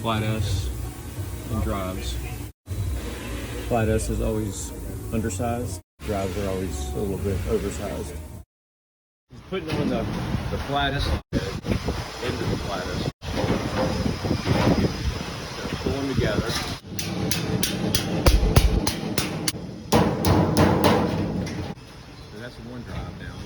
flat S and drives. Flat S is always undersized. Drives are always a little bit oversized. Putting on the flattest into the flattest. So pull them together. So that's one drive down.